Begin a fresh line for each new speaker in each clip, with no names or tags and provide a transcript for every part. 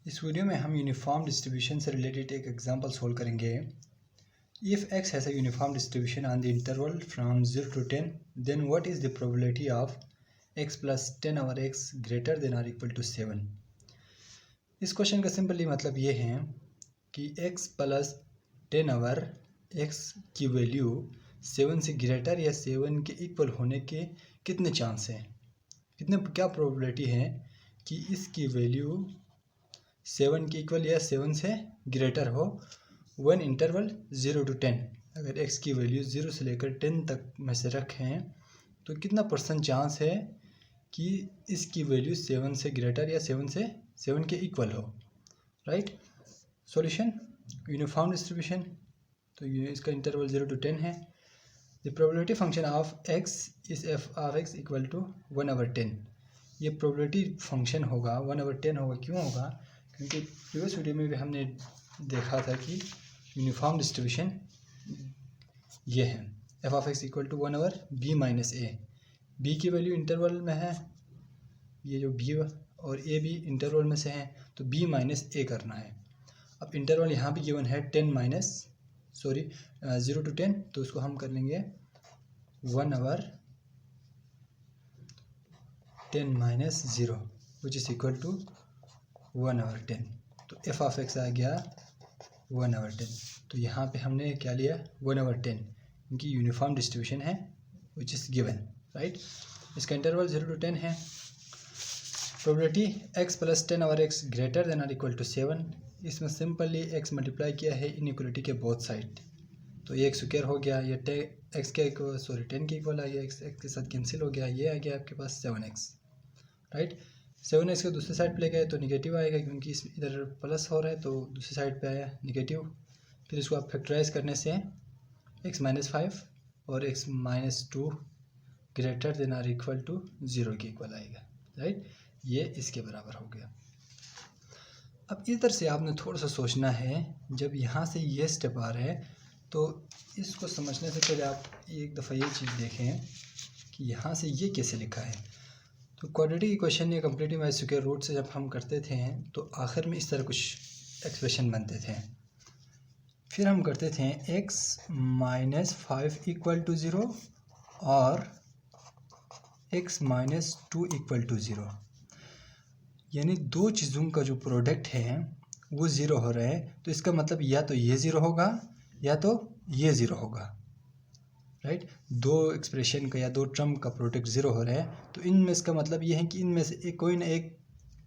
इस वीडियो में हम यूनिफॉर्म डिस्ट्रीब्यूशन से रिलेटेड एक एग्जांपल सोल्व करेंगे। If x has a uniform distribution on the interval from 0 to 10, then what is the probability of x plus 10 over x greater than और equal to 7। इस question का simply मतलब ये है कि x plus 10 over x की value 7 से greater या 7 के इक्वल होने के कितने चांस हैं, क्या प्रोबेबिलिटी है कि इसकी वैल्यू 7 के इक्वल या 7 से ग्रेटर हो वन इंटरवल 0 to 10। अगर x की वैल्यू 0 से लेकर 10 तक में से रखें तो कितना परसेंट चांस है कि इसकी वैल्यू 7 से ग्रेटर या 7 के इक्वल हो। राइट। सॉल्यूशन यूनिफॉर्म डिस्ट्रीब्यूशन, तो ये इसका इंटरवल 0 to 10 है। The probability function of x is f of x equal to 1/10। ये प्रोबेबिलिटी फंक्शन होगा 1/10 होगा। क्यों होगा? क्योंकि प्रीवियस वीडियो में भी हमने देखा था कि यूनिफॉर्म डिस्ट्रीब्यूशन ये है f of x equal to 1/b minus a। b की वैल्यू इंटरवल में है, ये जो b और a भी इंटरवल में से है, तो b माइनस a करना है। अब इंटरवल यहाँ भी गिवन है 0 to 10, तो उसको हम कर लेंगे 1/10 minus 0 which is equal to 1/10। तो f ऑफ x आ गया 1/10। तो यहाँ पे हमने क्या लिया 1/10, क्योंकि यूनिफॉर्म डिस्ट्रीब्यूशन है विच इज़ गिवन। राइट। इसका इंटरवल 0 to 10 है। Probability x plus 10 over x greater than और इक्वल टू 7। इसमें सिंपली x मल्टीप्लाई किया है इनइक्वलिटी के बोथ साइड, तो ये x स्क्वायर हो गया, ये x के 10 के इक्वल आ गया, x के साथ कैंसिल हो गया, ये आ गया आपके पास 7x। राइट। 7x को दूसरी साइड पे ले गए तो निगेटिव आएगा, क्योंकि इस इधर प्लस हो रहा है तो दूसरी साइड पे आया निगेटिव। फिर इसको आप फैक्टराइज करने से x माइनस 5 और x माइनस 2 ग्रेटर देन और इक्वल टू 0 के इक्वल आएगा। राइट। ये इसके बराबर हो गया। अब इधर से आपने थोड़ा सा सोचना है, जब यहाँ से ये स्टेप आ रहा है तो इसको समझने से पहले आप एक दफ़ा ये चीज़ देखें कि यहाँ से ये कैसे लिखा है। तो क्वाड्रेटिक इक्वेशन या कंप्लीटिंग बाय स्क्वायर रूट से जब हम करते थे तो आखिर में इस तरह कुछ एक्सप्रेशन बनते थे। फिर हम करते थे x माइनस 5 इक्वल टू 0 और x माइनस 2 इक्वल टू 0, यानी दो चीज़ों का जो प्रोडक्ट है वो ज़ीरो हो रहा है। तो इसका मतलब या तो ये ज़ीरो होगा या तो ये ज़ीरो होगा। राइट। दो एक्सप्रेशन का या दो टर्म का प्रोडक्ट ज़ीरो हो रहा है, तो इनमें इसका मतलब ये है कि इनमें से कोई ना एक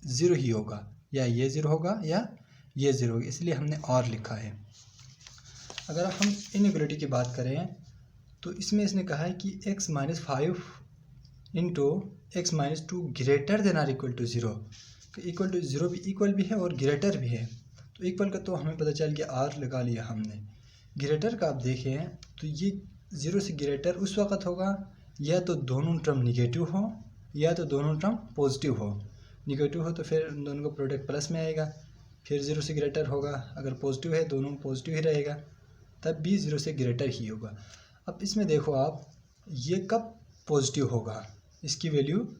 ज़ीरो ही होगा, या ये ज़ीरो होगा या ये ज़ीरो होगा, इसलिए हमने और लिखा है। अगर हम इनइक्वालिटी की बात करें तो इसमें इसने कहा है कि x minus 5 into x minus 2 greater than or equal to 0। Equal to 0 भी इक्वल भी है और ग्रेटर भी है। तो इक्वल का तो हमें पता चल गया, आर लगा लिया हमने। ग्रेटर का आप देखें तो ये 0 से ग्रेटर उस वक़्त होगा या तो दोनों टर्म निगेटिव हो या तो दोनों टर्म पॉजिटिव हो। निगेटिव हो तो फिर दोनों का प्रोडक्ट प्लस में आएगा, फिर 0 से ग्रेटर होगा। अगर पॉजिटिव है दोनों पॉजिटिव ही रहेगा, तब भी 0 से ग्रेटर ही होगा। अब इसमें देखो आप, ये कब पॉजिटिव होगा, इसकी वैल्यू,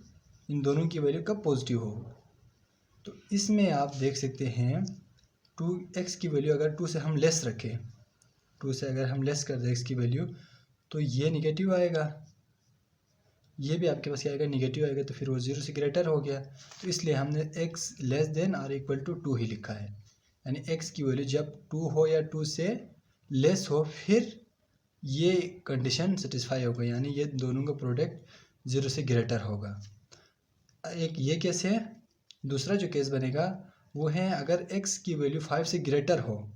इन दोनों की वैल्यू कब पॉजिटिव हो, तो इसमें आप देख सकते हैं 2x की वैल्यू अगर 2 से हम लेस रखें, 2 से अगर हम लेस कर दें x की वैल्यू, तो ये निगेटिव आएगा, ये भी आपके पास क्या आएगा, निगेटिव आएगा। तो फिर वो 0 से ग्रेटर हो गया, तो इसलिए हमने x लेस देन और इक्वल टू 2 ही लिखा है। यानी x की वैल्यू जब 2 हो या 2 से लेस हो, फिर ये कंडीशन सेटिस्फाई होगा, यानी ये दोनों का प्रोडक्ट 0 से ग्रेटर होगा। एक ये केस है। दूसरा जो केस बनेगा वो है अगर x की वैल्यू 5 से ग्रेटर हो,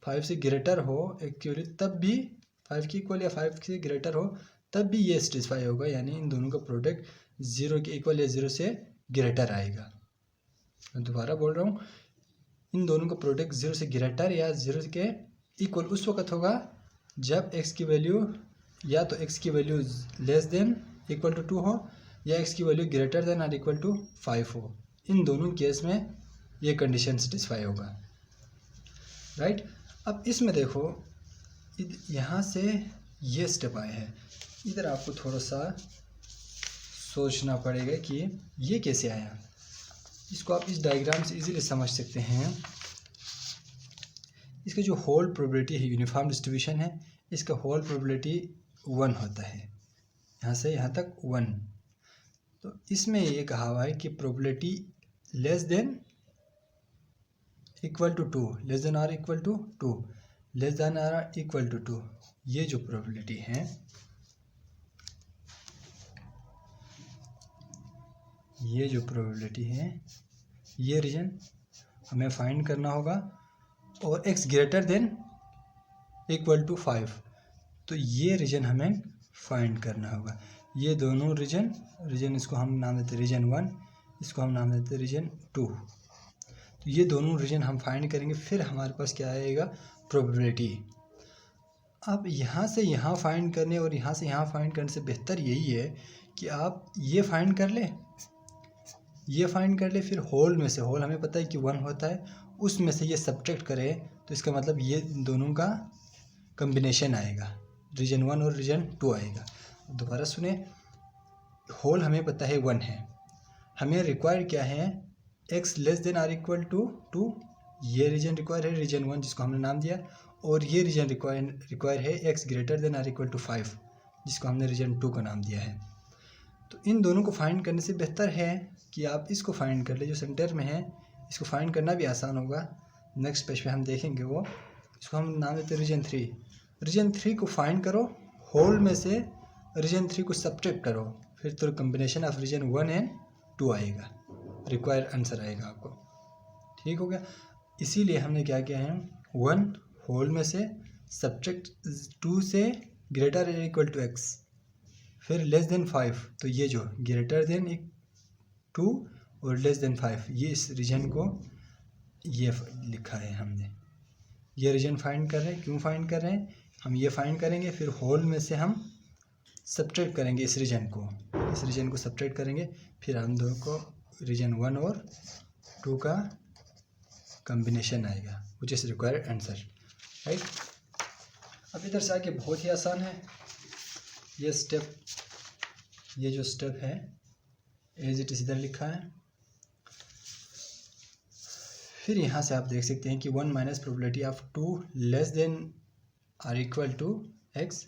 5 से ग्रेटर हो x की वैल्यू, तब भी 5 की इक्वल या 5 से ग्रेटर हो, तब भी ये सेटिस्फाई होगा, यानी इन दोनों का प्रोडक्ट 0 के इक्वल या 0 से ग्रेटर आएगा। मैं दोबारा बोल रहा हूँ, इन दोनों का प्रोडक्ट 0 से ग्रेटर या 0 के इक्वल उस वक्त होगा जब x की वैल्यू या तो x की value less than equal to 2 हो या x की वैल्यू ग्रेटर देन और इक्वल टू 5 हो। इन दोनों केस में ये कंडीशन सेटिस्फाई होगा। राइट। अब इसमें देखो, यहाँ से ये स्टेप आए हैं, इधर आपको थोड़ा सा सोचना पड़ेगा कि ये कैसे आया। इसको आप इस डायग्राम से इजीली समझ सकते हैं। इसका जो होल प्रोबेबिलिटी है, यूनिफॉर्म डिस्ट्रीब्यूशन है, इसका होल प्रोबेबिलिटी 1 होता है, यहाँ से यहाँ तक 1। तो इसमें ये कहा हुआ है कि probability less than equal to 2, less than or equal to 2, less than or equal to 2, ये जो प्रोबेबिलिटी है, ये जो प्रोबेबिलिटी है, ये रीजन हमें फाइंड करना होगा। और x greater than equal to 5, तो ये रीजन हमें फाइंड करना होगा। ये दोनों रीजन इसको हम नाम देते हैं रीजन 1, इसको हम नाम देते हैं रीजन 2। तो ये दोनों रीजन हम फाइंड करेंगे, फिर हमारे पास क्या आएगा, प्रोबेबिलिटी। अब यहाँ से यहाँ फाइंड करने और यहाँ से यहाँ फाइंड करने से बेहतर यही है कि आप ये फाइंड कर ले, ये फाइंड कर ले, फिर होल में से, होल हमें पता है कि 1 होता है, उसमें से ये सब्ट्रैक्ट करें, तो इसका मतलब ये दोनों का कम्बिनेशन आएगा, रीजन 1 और रीजन 2 आएगा। दोबारा सुने, होल हमें पता है 1 है, हमें रिक्वायर क्या है, x less than or equal to 2, ये रीजन रिक्वायर है रीजन 1 जिसको हमने नाम दिया, और ये रीजन रिक्वायर है x greater than or equal to 5 जिसको हमने रीजन 2 का नाम दिया है। तो इन दोनों को फाइंड करने से बेहतर है कि आप इसको फाइंड कर ले जो सेंटर में है, इसको फाइंड करना भी आसान होगा। नेक्स्ट पेज पे हम देखेंगे वो, इसको हम नाम देते हैं रीजन 3। रीजन 3 को फाइंड करो, होल में से रीजन 3 को सब्ट्रैक्ट करो, फिर तो कम्बिनेशन ऑफ रीजन 1 एंड 2 आएगा, रिक्वायर्ड आंसर आएगा आपको। ठीक हो गया। इसीलिए हमने क्या किया है, 1 होल में से सब्ट्रैक्ट 2 से ग्रेटर या इक्वल टू x, फिर लेस देन 5, तो ये जो ग्रेटर देन 2 और लेस देन 5, ये इस रीजन को ये लिखा है हमने। ये रीजन फाइंड कर रहे हैं, क्यों फाइंड कर रहे हैं, हम ये फाइंड करेंगे, फिर होल में से हम सब्ट्रैक्ट करेंगे इस रीजन को सब्ट्रैक्ट करेंगे, फिर हम दोनों को रीजन 1 और 2 का कम्बिनेशन आएगा, which is required answer, right. अब इधर से आके बहुत ही आसान है ये स्टेप, ये जो स्टेप है एज इट इज इधर लिखा है। फिर यहाँ से आप देख सकते हैं कि 1 minus probability of 2 less than or equal to x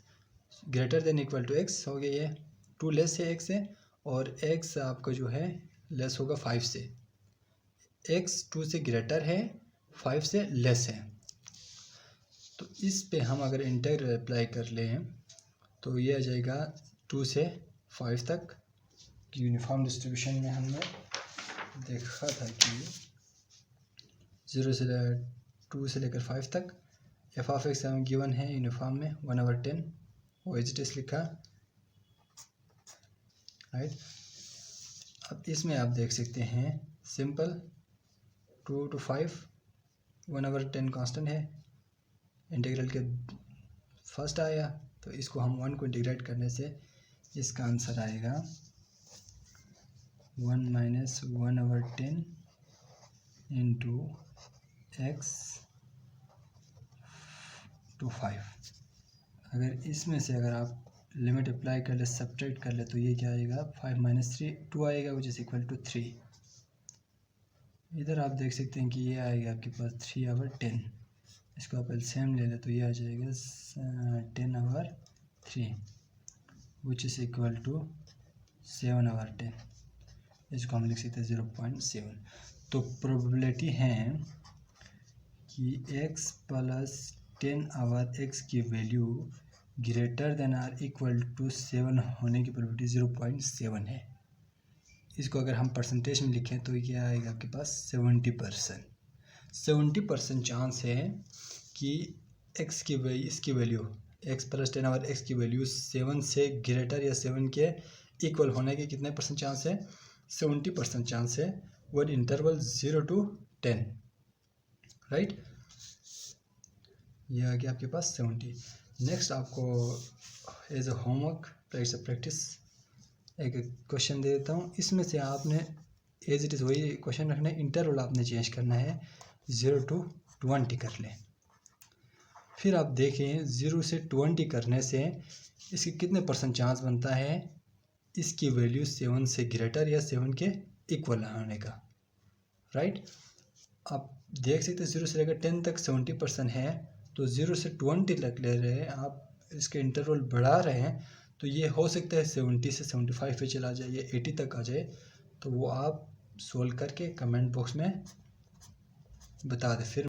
greater than equal to x हो गया, ये 2 लेस है x से, और x आपका जो है लेस होगा 5 से, x 2 से ग्रेटर है, 5 से लेस है। तो इस पे हम अगर इंटीग्रल अप्लाई कर लें तो ये आ जाएगा 2 से 5 तक। यूनिफॉर्म डिस्ट्रीब्यूशन में हमने देखा था कि 0 से 2 से लेकर 5 तक एफ ऑफ एक्स हमें गिवन है यूनिफॉर्म में 1/10, वो एज इट इज लिखा, राइट। अब इसमें आप देख सकते हैं सिंपल 2 to 5 1/10 कांस्टेंट है, इंटीग्रल के फर्स्ट आया, तो इसको हम 1 को इंटीग्रेट करने से इसका आंसर आएगा 1 माइनस 1/10 इंटू x टू 5। अगर इसमें से अगर आप लिमिट अप्लाई कर ले, सब्ट्रैक्ट कर ले, तो ये क्या आएगा 5 माइनस 3 2 आएगा, विच इज़ इक्वल टू 3। इधर आप देख सकते हैं कि ये आएगा आपके पास 3/10, इसको आप एलसीएम ले लें तो ये आ जाएगा 10/3 विच इज़ इक्वल टू 7/10, इसको हम लिख सकते हैं 0.7। तो प्रोबेबिलिटी है कि x प्लस 10/x की value greater than or equal to 7 होने की प्रोबेबिलिटी 0.7 है। इसको अगर हम परसेंटेज में लिखें तो ये आएगा आपके पास 70%। 70% चांस है कि x की इसकी वैल्यू x प्लस 10/x की वैल्यू 7 से ग्रेटर या 7 के इक्वल होने के कितने परसेंट चांस है, 70% चांस है, वो इंटरवल 0 to 10, राइट। ये आ गया आपके पास 70। नेक्स्ट आपको as a homework it's a practice एक क्वेश्चन दे देता हूँ, इसमें से आपने एज इट इज़ वही क्वेश्चन रखना है, इंटरवल आपने चेंज करना है 0 to 20 कर लें। फिर आप देखें 0 से 20 करने से इसकी कितने परसेंट चांस बनता है इसकी वैल्यू 7 से ग्रेटर या 7 के इक्वल आने का। राइट। आप देख सकते हैं 0 से लेकर 10 तक 70% है, तो 0 से 20 तक ले रहे हैं आप, इसके इंटरवल बढ़ा रहे हैं, तो ये हो सकता है 70 से 75 पे चला जाए या 80 तक आ जाए। तो वो आप सोल्व करके कमेंट बॉक्स में बता दें। फिर